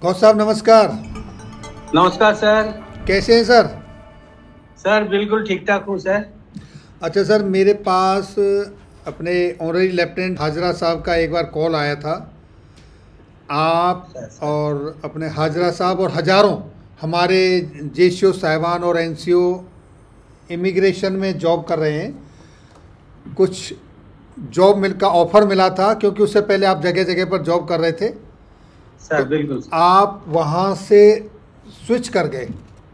गौस साहब नमस्कार। नमस्कार सर। कैसे हैं सर? सर बिल्कुल ठीक ठाक हूँ सर। अच्छा सर, मेरे पास अपने ऑनरेरी लेफ्टिनेंट हाजरा साहब का एक बार कॉल आया था। आप सर और अपने हाजरा साहब और हज़ारों हमारे जेसीओ साहिबान और एनसीओ इमिग्रेशन में जॉब कर रहे हैं। कुछ जॉब का ऑफ़र मिला था, क्योंकि उससे पहले आप जगह जगह पर जॉब कर रहे थे, तो सर बिल्कुल सर। आप वहाँ से स्विच कर गए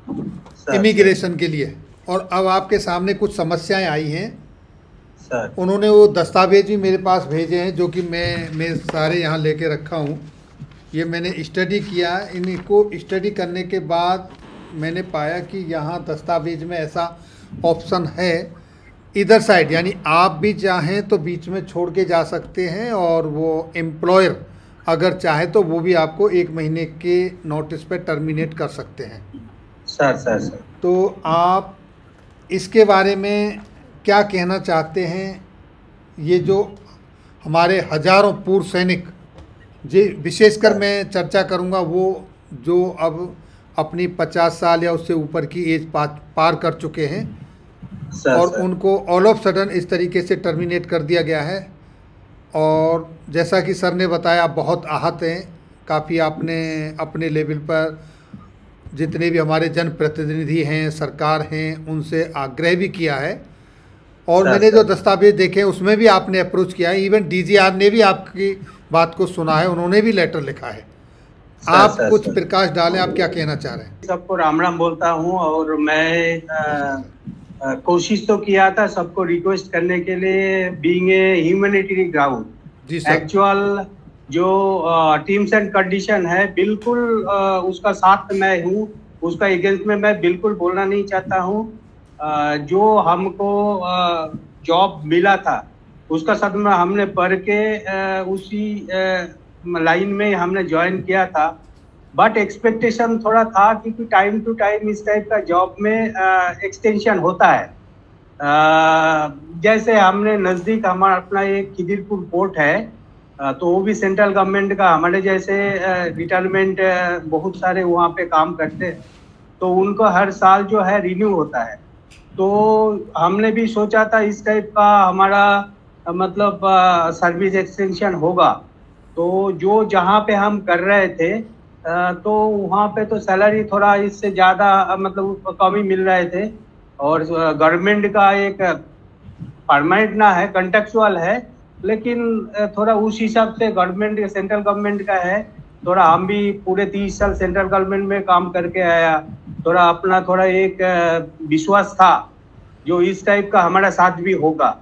सर इमिग्रेशन के लिए, और अब आपके सामने कुछ समस्याएं आई हैं। सर उन्होंने वो दस्तावेज भी मेरे पास भेजे हैं, जो कि मैं सारे यहाँ लेके रखा हूँ। ये मैंने स्टडी किया। इनको स्टडी करने के बाद मैंने पाया कि यहाँ दस्तावेज में ऐसा ऑप्शन है इधर साइड, यानी आप भी चाहें तो बीच में छोड़ के जा सकते हैं, और वो एम्प्लॉयर अगर चाहे तो वो भी आपको 1 महीने के नोटिस पे टर्मिनेट कर सकते हैं। सर सर सर तो आप इसके बारे में क्या कहना चाहते हैं? ये जो हमारे हजारों पूर्व सैनिक, जी विशेषकर मैं चर्चा करूंगा वो जो अब अपनी 50 साल या उससे ऊपर की एज पार कर चुके हैं, सर और सर उनको ऑल ऑफ सडन इस तरीके से टर्मिनेट कर दिया गया है। और जैसा कि सर ने बताया, आप बहुत आहत हैं। काफ़ी आपने अपने लेवल पर जितने भी हमारे जनप्रतिनिधि हैं, सरकार हैं, उनसे आग्रह भी किया है, और सर मैंने जो सर दस्तावेज देखे उसमें भी आपने अप्रोच किया है। इवन डीजीआर ने भी आपकी बात को सुना है, उन्होंने भी लेटर लिखा है। सर आप सर कुछ सर प्रकाश डालें, आप क्या कहना चाह रहे हैं? सबको राम राम बोलता हूँ। और मैं कोशिश तो किया था सबको रिक्वेस्ट करने के लिए, बीइंग ए ह्यूमैनिटेरियन जी ग्राउंड। सर। एक्चुअल जो टीम्स एंड कंडीशन है बिल्कुल उसका साथ मैं हूँ, उसका अगेंस्ट में मैं बिल्कुल बोलना नहीं चाहता हूँ। जो हमको जॉब मिला था उसका साथ में हमने पढ़ के उसी लाइन में हमने ज्वाइन किया था। बट एक्सपेक्टेशन थोड़ा था क्योंकि टाइम टू टाइम इस टाइप का जॉब में एक्सटेंशन होता है। जैसे हमने नज़दीक हमारा अपना एक खिदिरपुर पोर्ट है, तो वो भी सेंट्रल गवर्नमेंट का, हमारे जैसे रिटायरमेंट बहुत सारे वहाँ पे काम करते हैं, तो उनको हर साल जो है रिन्यू होता है। तो हमने भी सोचा था इस टाइप का हमारा मतलब सर्विस एक्सटेंशन होगा। तो जो जहाँ पे हम कर रहे थे तो वहाँ पे तो सैलरी थोड़ा इससे ज़्यादा मतलब कम ही मिल रहे थे, और गवर्नमेंट का एक परमानेंट ना है, कंट्रेक्चुअल है, लेकिन थोड़ा उस हिसाब से गवर्नमेंट सेंट्रल गवर्नमेंट का है। थोड़ा हम भी पूरे 30 साल सेंट्रल गवर्नमेंट में काम करके आया, थोड़ा अपना थोड़ा एक विश्वास था जो इस टाइप का हमारा साथ भी होगा।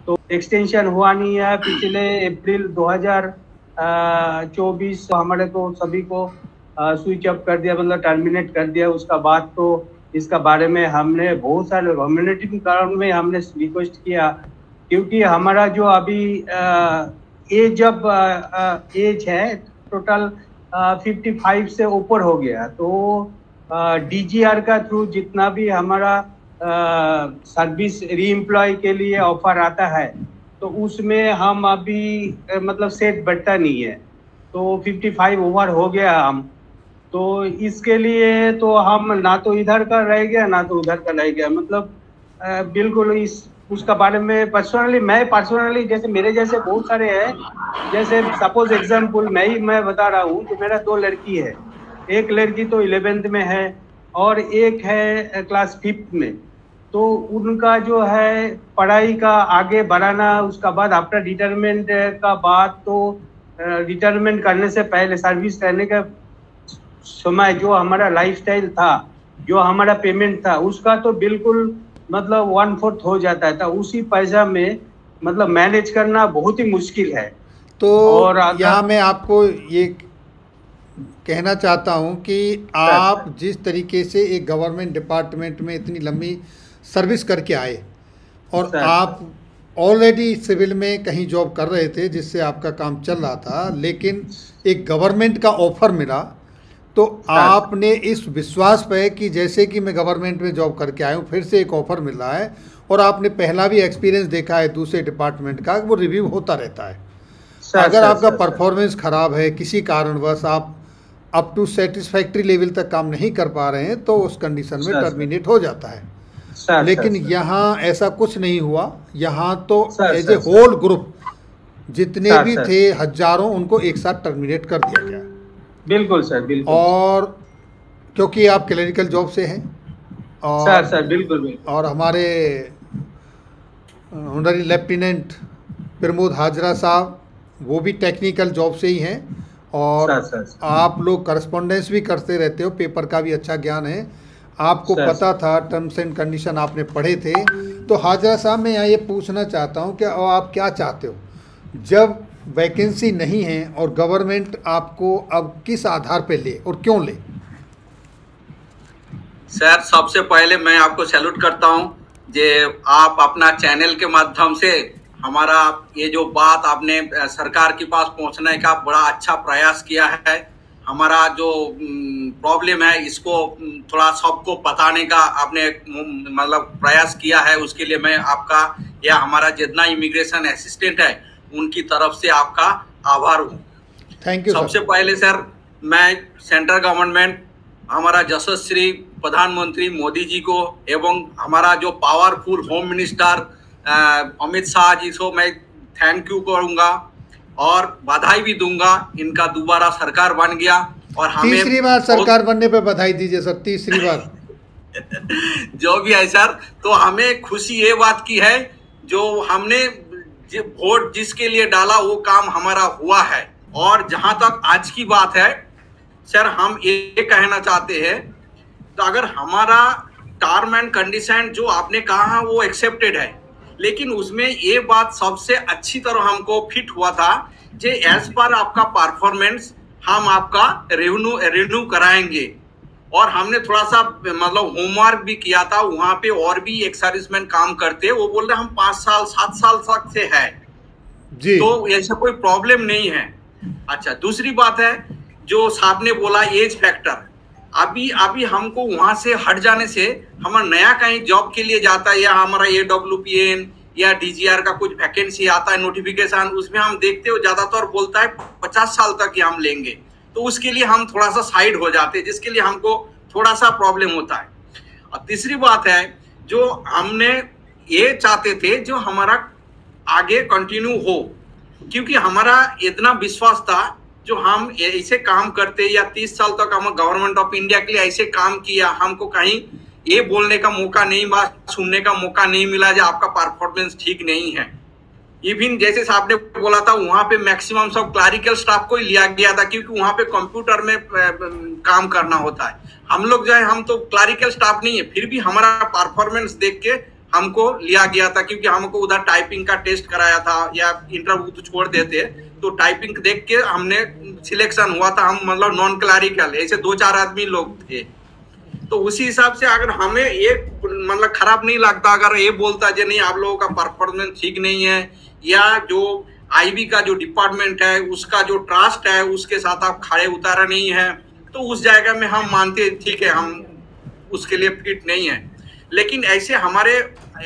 तो एक्सटेंशन हुआ नहीं है। पिछले अप्रैल 2024 हमारे को सभी को स्विच अप कर दिया, मतलब टर्मिनेट कर दिया। उसका बाद तो इसका बारे में हमने बहुत सारे ह्यूमैनिटेरियन कारण में हमने रिक्वेस्ट किया, क्योंकि हमारा जो अभी एज जब एज है टोटल 55 से ऊपर हो गया, तो डीजीआर का थ्रू जितना भी हमारा सर्विस री एम्प्लॉय के लिए ऑफर आता है, तो उसमें हम अभी मतलब सेट बैठता नहीं है। तो 55 ओवर हो गया हम, तो इसके लिए तो हम ना तो इधर का रह गया ना तो उधर का रह गया। मतलब बिल्कुल इस उसका बारे में मैं पर्सनली जैसे मेरे जैसे बहुत सारे हैं। जैसे सपोज एग्जांपल मैं बता रहा हूँ कि मेरा 2 लड़की है। एक लड़की तो 11th में है और एक है क्लास 5th में। तो उनका जो है पढ़ाई का आगे बढ़ाना, उसका बाद आफ्टर रिटायरमेंट का बाद तो रिटायरमेंट करने से पहले सर्विस करने का समय जो हमारा लाइफस्टाइल था, जो हमारा पेमेंट था, उसका तो बिल्कुल मतलब 1/4 हो जाता है। तो उसी पैसा में मतलब मैनेज करना बहुत ही मुश्किल है। तो और यहाँ अगर मैं आपको ये कहना चाहता हूँ कि सर आप सर जिस तरीके से एक गवर्नमेंट डिपार्टमेंट में इतनी लंबी सर्विस करके आए, और सर आप ऑलरेडी सिविल में कहीं जॉब कर रहे थे जिससे आपका काम चल रहा था, लेकिन एक गवर्नमेंट का ऑफ़र मिला, तो सर आपने इस विश्वास पे कि जैसे कि मैं गवर्नमेंट में जॉब करके आया हूँ, फिर से एक ऑफ़र मिल रहा है, और आपने पहला भी एक्सपीरियंस देखा है दूसरे डिपार्टमेंट का, वो रिव्यू होता रहता है। सर अगर सर आपका सर सर परफॉर्मेंस ख़राब है, किसी कारणवश आप अप टू सेटिस्फैक्ट्री लेवल तक काम नहीं कर पा रहे हैं तो उस कंडीशन में टर्मिनेट हो जाता है। लेकिन यहाँ ऐसा कुछ नहीं हुआ। यहाँ तो एज ए होल ग्रुप जितने भी थे हजारों, उनको एक साथ टर्मिनेट कर दिया गया। बिल्कुल सर, बिल्कुल। और क्योंकि आप क्लरिकल जॉब से हैं और सर बिल्कुल बिल्कुल। और हमारे ऑनरी लेफ्टिनेंट प्रमोद हाजरा साहब वो भी टेक्निकल जॉब से ही हैं और सर। आप लोग करस्पॉन्डेंस भी करते रहते हो, पेपर का भी अच्छा ज्ञान है आपको, पता था, टर्म्स एंड कंडीशन आपने पढ़े थे। तो हाजरा साहब मैं यहाँ ये पूछना चाहता हूँ कि आप क्या चाहते हो जब वैकेंसी नहीं है और गवर्नमेंट आपको अब किस आधार पे ले और क्यों ले? सर सबसे पहले मैं आपको सैल्यूट करता हूं जे आप अपना चैनल के माध्यम से हमारा ये जो बात आपने सरकार के पास पहुंचने का बड़ा अच्छा प्रयास किया है। हमारा जो प्रॉब्लम है इसको थोड़ा सबको बताने का आपने मतलब प्रयास किया है, उसके लिए मैं आपका या हमारा जितना इमिग्रेशन असिस्टेंट है उनकी तरफ से आपका आभार हूँ। Thank you. सबसे पहले सर मैं सेंट्रल गवर्नमेंट, हमारा यशस्वी प्रधानमंत्री मोदी जी को एवं हमारा जो powerful home minister Amit Shah ji को मैं थैंक यू करूंगा और बधाई भी दूंगा। इनका दोबारा सरकार बन गया और हमें तीसरी बार सरकार बनने पे बधाई दीजिए सर, तीसरी बार। जो भी है सर, तो हमें खुशी ये बात की है जो हमने वोट जिसके लिए डाला वो काम हमारा हुआ है। और जहां तक आज की बात है सर, हम ये कहना चाहते हैं तो अगर हमारा टर्म एंड कंडीशन जो आपने कहा वो एक्सेप्टेड है, लेकिन उसमें ये बात सबसे अच्छी तरह हमको फिट हुआ था कि एज पर आपका परफॉर्मेंस हम आपका रिन्यू कराएंगे। और हमने थोड़ा सा मतलब होमवर्क भी किया था, वहां पे और भी एक सर्विसमैन काम करते, वो बोल रहे हम 5 साल 7 साल तक से है जी, तो ऐसा कोई प्रॉब्लम नहीं है। अच्छा, दूसरी बात है जो साहब ने बोला एज फैक्टर, अभी हमको वहां से हट जाने से हमारा नया कहीं जॉब के लिए जाता है या हमारा AWPN या DGR का कुछ वैकेंसी आता है नोटिफिकेशन, उसमें हम देखते हो ज्यादातर बोलता है 50 साल तक ही हम लेंगे, तो उसके लिए हम थोड़ा सा साइड हो जाते हैं, जिसके लिए हमको थोड़ा सा प्रॉब्लम होता है। और तीसरी बात है जो हमने ये चाहते थे जो हमारा आगे कंटिन्यू हो, क्योंकि हमारा इतना विश्वास था जो हम ऐसे काम करते या 30 साल तक हम गवर्नमेंट ऑफ इंडिया के लिए ऐसे काम किया, हमको कहीं ये बोलने का मौका नहीं, बात सुनने का मौका नहीं मिला जो आपका परफॉर्मेंस ठीक नहीं है। इवन जैसे साहब ने बोला था वहां पे मैक्सिमम सब क्लरिकल स्टाफ को ही लिया गया था, क्योंकि वहां पे कंप्यूटर में काम करना होता है। हम लोग जो है हम तो क्लरिकल स्टाफ नहीं है, फिर भी हमारा परफॉर्मेंस देख के हमको लिया गया था, क्योंकि हमको उधर टाइपिंग का टेस्ट कराया था या इंटरव्यू तो छोड़ देते, तो टाइपिंग देख के हमने सिलेक्शन हुआ था। हम मतलब नॉन क्लरिकल ऐसे 2-4 आदमी लोग थे, तो उसी हिसाब से अगर हमें ये मतलब खराब नहीं लगता अगर ये बोलता जो नहीं आप लोगों का परफॉर्मेंस ठीक नहीं है, या जो IB का जो डिपार्टमेंट है उसका जो ट्रस्ट है उसके साथ आप खड़े उतारे नहीं है, तो उस जगह में हम मानते ठीक है हम उसके लिए फिट नहीं है। लेकिन ऐसे हमारे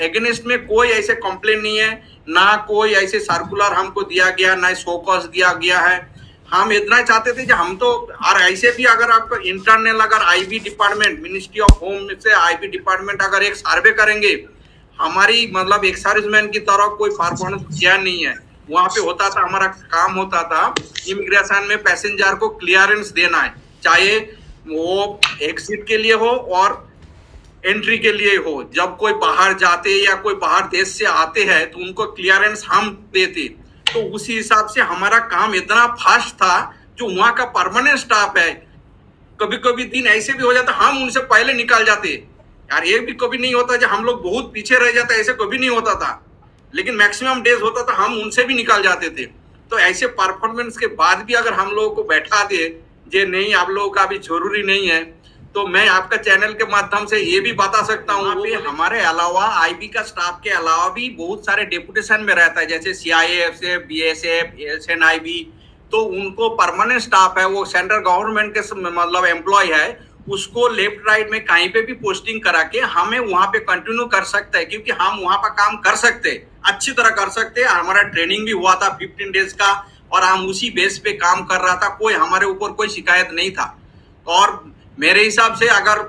एगेंस्ट में कोई ऐसे कंप्लेन नहीं है, ना कोई ऐसे सर्कुलर हमको दिया गया, ना शोकॉज दिया गया है। हम इतना चाहते थे कि हम तो, और ऐसे भी अगर आपको इंटरनल अगर IB department, ministry of home से IB डिपार्टमेंट अगर एक सर्वे करेंगे, हमारी मतलब एक सर्विसमैन की तरह कोई परफॉर्मेंस किया नहीं है। वहां पे होता था, हमारा काम होता था इमिग्रेशन में पैसेंजर को क्लियरेंस देना है, चाहे वो एग्जिट के लिए हो और एंट्री के लिए हो। जब कोई बाहर जाते या कोई बाहर देश से आते हैं तो उनको क्लियरेंस हम देते, तो उसी हिसाब से हमारा काम इतना फास्ट था। जो वहां का परमानेंट स्टाफ है, कभी कभी दिन ऐसे भी हो जाता हम उनसे पहले निकल जाते यार, ये भी कभी नहीं होता जो हम लोग बहुत पीछे रह जाते, ऐसे कभी नहीं होता था, लेकिन मैक्सिमम डेज होता था हम उनसे भी निकल जाते थे। तो ऐसे परफॉर्मेंस के बाद भी अगर हम लोगों को बैठा दे जे नहीं आप लोगों का भी जरूरी नहीं है, तो मैं आपका चैनल के माध्यम से ये भी बता सकता हूँ पे हमारे अलावा IB का स्टाफ के अलावा भी बहुत सारे डेपुटेशन में रहता है, जैसे CIF, BSF, SNIB, तो उनको परमानेंट स्टाफ है, वो सेंट्रल गवर्नमेंट के मतलब एम्प्लॉय है, उसको लेफ्ट राइट में कहीं पे भी पोस्टिंग करा के हमें वहां पे कंटिन्यू कर सकते हैं, क्योंकि हम वहां पर काम कर सकते, अच्छी तरह कर सकते। हमारा ट्रेनिंग भी हुआ था 15 डेज का और हम उसी बेस पे काम कर रहा था, कोई हमारे ऊपर कोई शिकायत नहीं था। और मेरे हिसाब से अगर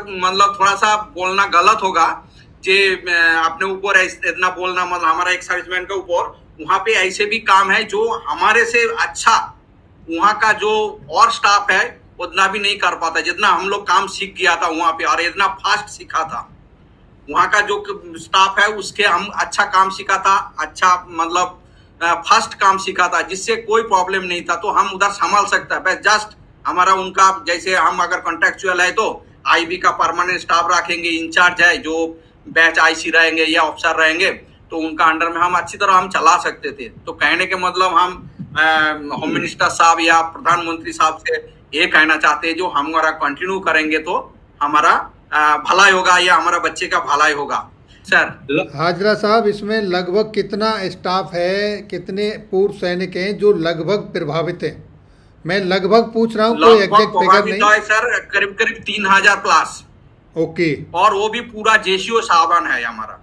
मतलब थोड़ा सा बोलना गलत होगा जे अपने ऊपर इतना बोलना, मतलब हमारा एक सर्विसमैन के ऊपर, वहां पे ऐसे भी काम है जो हमारे से अच्छा वहां का जो और स्टाफ है उतना भी नहीं कर पाता जितना हम लोग काम सीख गया था वहां पे, और इतना फास्ट सीखा था। वहां का जो स्टाफ है उसके हम अच्छा काम सीखा था, अच्छा मतलब फास्ट काम सीखा था, जिससे कोई प्रॉब्लम नहीं था। तो हम उधर संभाल सकता है, बस जस्ट हमारा उनका जैसे हम अगर कॉन्ट्रेक्चुअल है तो आईबी का परमानेंट स्टाफ रखेंगे, इंचार्ज है जो बैच आईसी रहेंगे या ऑफिसर रहेंगे, तो उनका अंडर में हम अच्छी तरह हम चला सकते थे। तो कहने के मतलब हम होम मिनिस्टर साहब या प्रधानमंत्री साहब से ये कहना चाहते हैं जो हमारा कंटिन्यू करेंगे तो हमारा भलाई होगा या हमारा बच्चे का भलाई होगा। सर हाजरा साहब, इसमें लगभग कितना स्टाफ है, कितने पूर्व सैनिक हैं जो लगभग प्रभावित हैं? मैं लगभग पूछ रहा हूँ, कोई एग्जैक्ट फिगर नहीं। सर करीब 3000 प्लस। ओके। और वो भी पूरा जेसीओ सावन है हमारा।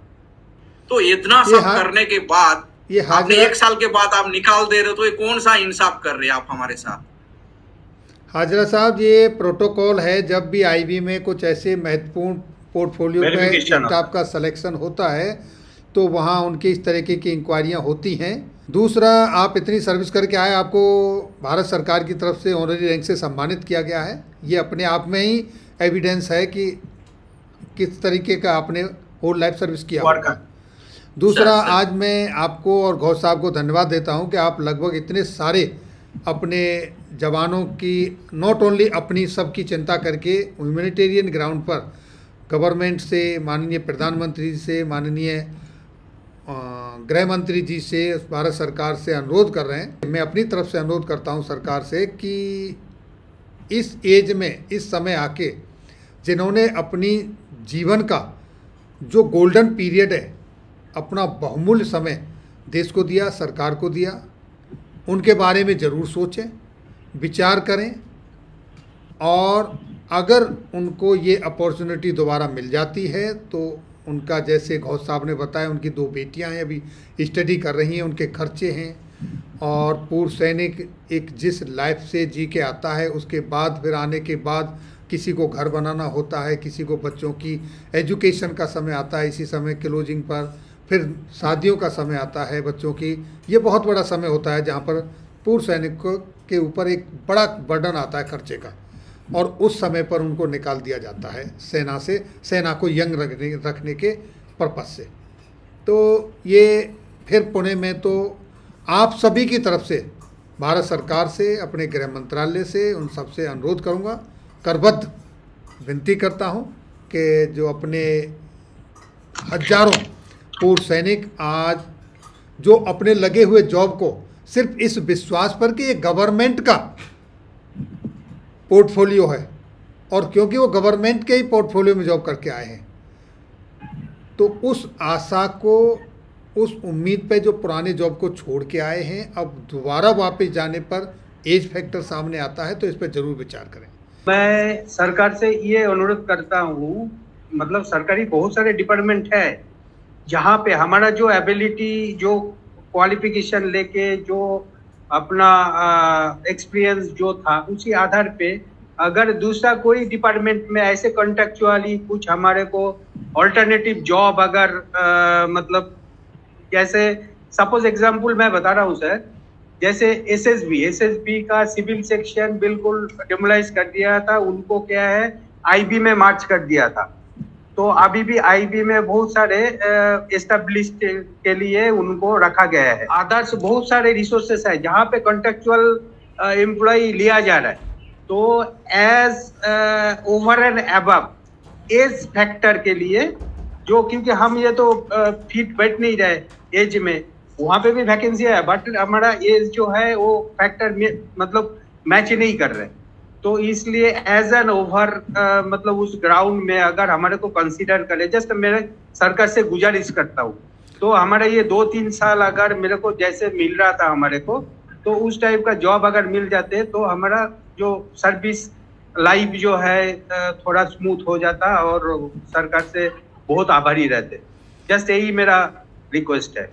तो इतना सब करने के बाद ये आपने 1 साल के बाद आप निकाल दे रहे हो, तो ये कौन सा इंसाफ कर रहे हैं आप हमारे साथ? हाजरा साहब, ये प्रोटोकॉल है, जब भी आईबी में कुछ ऐसे महत्वपूर्ण पोर्टफोलियो पे स्टाफ का सिलेक्शन होता है तो वहाँ उनकी इस तरीके की इंक्वायरियाँ होती हैं। दूसरा, आप इतनी सर्विस करके आए, आपको भारत सरकार की तरफ से ऑनरी रैंक से सम्मानित किया गया है। ये अपने आप में ही एविडेंस है कि किस तरीके का आपने होल लाइफ सर्विस किया होगा। दूसरा, आज मैं आपको और घोष साहब को धन्यवाद देता हूं कि आप लगभग इतने सारे अपने जवानों की नॉट ओनली अपनी सबकी चिंता करके ह्यूमैनिटेरियन ग्राउंड पर गवर्नमेंट से, माननीय प्रधानमंत्री से, माननीय गृह मंत्री जी से, भारत सरकार से अनुरोध कर रहे हैं। मैं अपनी तरफ से अनुरोध करता हूं सरकार से कि इस एज में, इस समय आके जिन्होंने अपनी जीवन का जो गोल्डन पीरियड है, अपना बहुमूल्य समय देश को दिया, सरकार को दिया, उनके बारे में ज़रूर सोचें, विचार करें, और अगर उनको ये अपॉर्चुनिटी दोबारा मिल जाती है तो उनका, जैसे घोष साहब ने बताया, उनकी 2 बेटियां हैं, अभी स्टडी कर रही हैं, उनके खर्चे हैं, और पूर्व सैनिक एक जिस लाइफ से जी के आता है, उसके बाद फिर आने के बाद किसी को घर बनाना होता है, किसी को बच्चों की एजुकेशन का समय आता है, इसी समय क्लोजिंग पर फिर शादियों का समय आता है बच्चों की। ये बहुत बड़ा समय होता है जहाँ पर पूर्व सैनिकों के ऊपर एक बड़ा बर्डन आता है खर्चे का, और उस समय पर उनको निकाल दिया जाता है सेना से, सेना को यंग रखने के पर्पज़ से। तो ये फिर पुणे में तो आप सभी की तरफ से, भारत सरकार से, अपने गृह मंत्रालय से, उन सब से अनुरोध करूँगा, करबद्ध विनती करता हूँ कि जो अपने हजारों पूर्व सैनिक आज जो अपने लगे हुए जॉब को सिर्फ इस विश्वास पर कि ये गवर्नमेंट का पोर्टफोलियो है, और क्योंकि वो गवर्नमेंट के ही पोर्टफोलियो में जॉब करके आए हैं, तो उस आशा को, उस उम्मीद पे जो पुराने जॉब को छोड़ के आए हैं, अब दोबारा वापस जाने पर एज फैक्टर सामने आता है, तो इस पर ज़रूर विचार करें। मैं सरकार से ये अनुरोध करता हूँ, मतलब सरकारी बहुत सारे डिपार्टमेंट है जहाँ पे हमारा जो एबिलिटी, जो क्वालिफिकेशन लेके, जो अपना एक्सपीरियंस जो था, उसी आधार पे अगर दूसरा कोई डिपार्टमेंट में ऐसे कॉन्ट्रेक्चुअली कुछ हमारे को ऑल्टरनेटिव जॉब अगर मतलब, जैसे सपोज एग्जांपल मैं बता रहा हूँ सर, जैसे एसएसबी का सिविल सेक्शन बिल्कुल डिमोलाइज कर दिया था, उनको क्या है आईबी में मार्च कर दिया था। तो अभी भी आईबी में बहुत सारे एस्टेब्लिश के लिए उनको रखा गया है। अदर्स बहुत सारे रिसोर्सेस है जहाँ पे कॉन्ट्रेक्चुअल एम्प्लॉय लिया जा रहा है। तो as over and above as factor के लिए जो, क्योंकि हम ये तो फिट बैठ नहीं रहे एज में, वहाँ पे भी वैकेंसी है, बट हमारा एज जो है वो फैक्टर में मतलब मैच नहीं कर रहे। तो इसलिए एज एन ओवर मतलब उस ग्राउंड में अगर हमारे को कंसीडर करे, जस्ट मेरे सरकार से गुजारिश करता हूँ, तो हमारे ये 2-3 साल अगर मेरे को जैसे मिल रहा था हमारे को, तो उस टाइप का जॉब अगर मिल जाते तो हमारा जो सर्विस लाइफ जो है थोड़ा स्मूथ हो जाता, और सरकार से बहुत आभारी रहते। जस्ट यही मेरा रिक्वेस्ट है।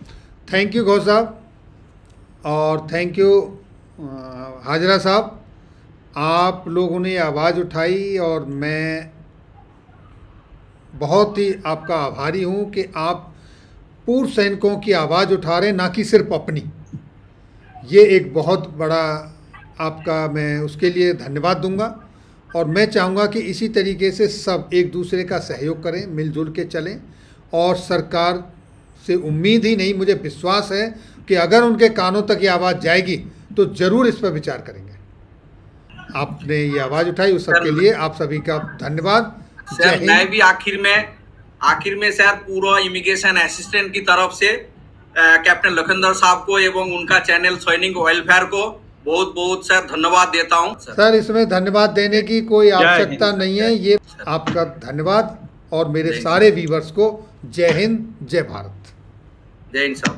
थैंक यू घोष साहब, और थैंक यू हाजरा साहब। आप लोगों ने आवाज़ उठाई और मैं बहुत ही आपका आभारी हूँ कि आप पूर्व सैनिकों की आवाज़ उठा रहे हैं, ना कि सिर्फ अपनी। ये एक बहुत बड़ा आपका मैं उसके लिए धन्यवाद दूंगा और मैं चाहूँगा कि इसी तरीके से सब एक दूसरे का सहयोग करें, मिलजुल के चलें। और सरकार से उम्मीद ही नहीं, मुझे विश्वास है कि अगर उनके कानों तक ये आवाज़ जाएगी तो ज़रूर इस पर विचार करेंगे। आपने ये आवाज़ उठाई उस सबके लिए आप सभी का धन्यवाद। सर मैं भी आखिर में सर पूरा इमिग्रेशन असिस्टेंट की तरफ से कैप्टन लखनदर साहब को एवं उनका चैनल सैनिक वेलफेयर को बहुत बहुत सर धन्यवाद देता हूं। सर इसमें धन्यवाद देने की कोई आवश्यकता नहीं है, ये आपका धन्यवाद। और मेरे सारे व्यूअर्स को जय हिंद, जय भारत। जय हिंद साहब।